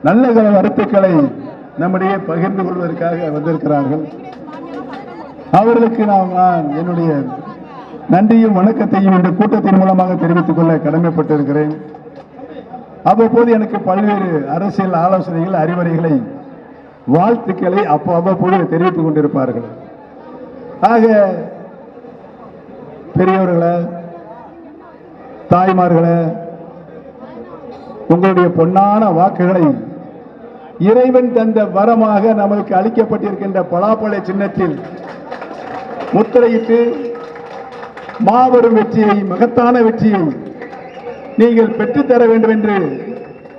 நல்ல கருத்துக்களை நம்முடைய பகிர்ந்து கொள்வதற்காக வந்திருக்கிறார்கள். அவர்களுக்கு நான் என்னுடைய நன்றியும் வணக்கத்தையும் இந்த கூட்டத்தின் மூலமாக தெரிவித்துக் கொள்ள கடமைப்பட்டிருக்கிறேன். அவ்வப்போது எனக்கு பல்வேறு அரசியல் ஆலோசனைகள், அறிவுரைகளை, வாழ்த்துக்களை அவ்வப்போது தெரிவித்துக் கொண்டிருப்பார்கள். ஆக பெரியவர்களே, தாய்மார்களே, உங்களுடைய பொன்னான வாக்குகளை இறைவன் தந்த வரமாக நமக்கு அளிக்கப்பட்டிருக்கின்ற பலாப்பழ சின்னத்தில் முத்திரையிட்டு மாபெரும் வெற்றியை, மகத்தான வெற்றியை நீங்கள் பெற்றுத்தர வேண்டும் என்று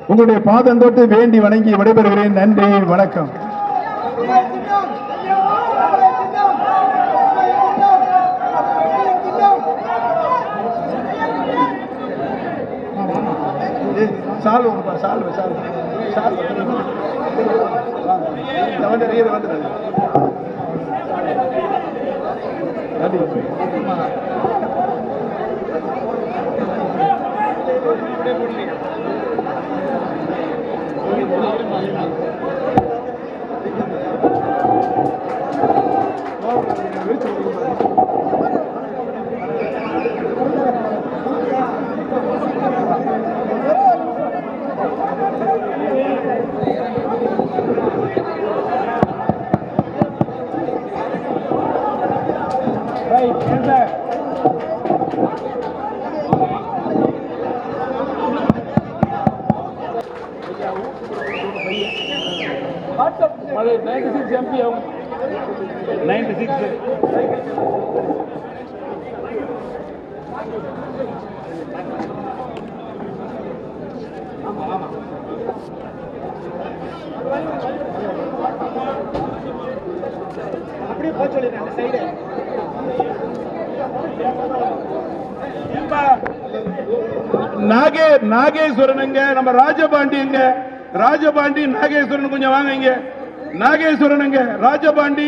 உங்களுடைய பாதம் தொட்டு வேண்டி வணங்கி விடைபெறுகிறேன். நன்றி, வணக்கம். நாகேஸ்வரன் நம்ம ராஜபாண்டி ராஜபாண்டி நாகேஸ்வரன் கொஞ்சம் வாங்க. இங்க நாகேஸ்வரன் ராஜபாண்டி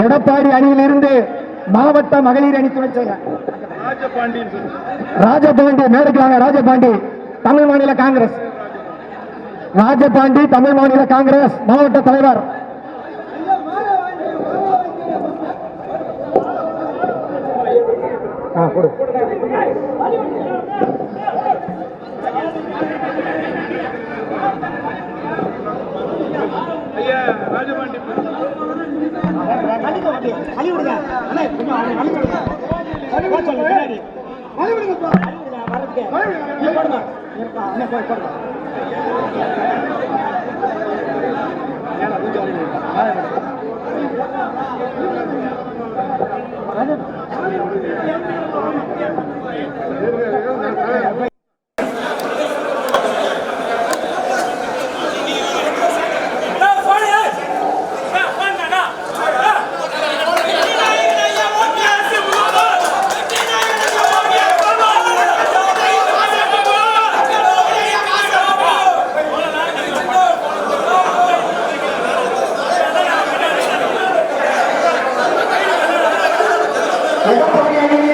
எடப்பாடி அணியில் இருந்து மாவட்ட மகளிர் அணி துணை செயலர் ராஜபாண்டி மேற்காங்க. ராஜபாண்டி தமிழ் மாநில காங்கிரஸ், ராஜபாண்டி தமிழ் மாநில காங்கிரஸ் மாவட்ட தலைவர். ராஜபாண்டி எடப்பாடி அணியில்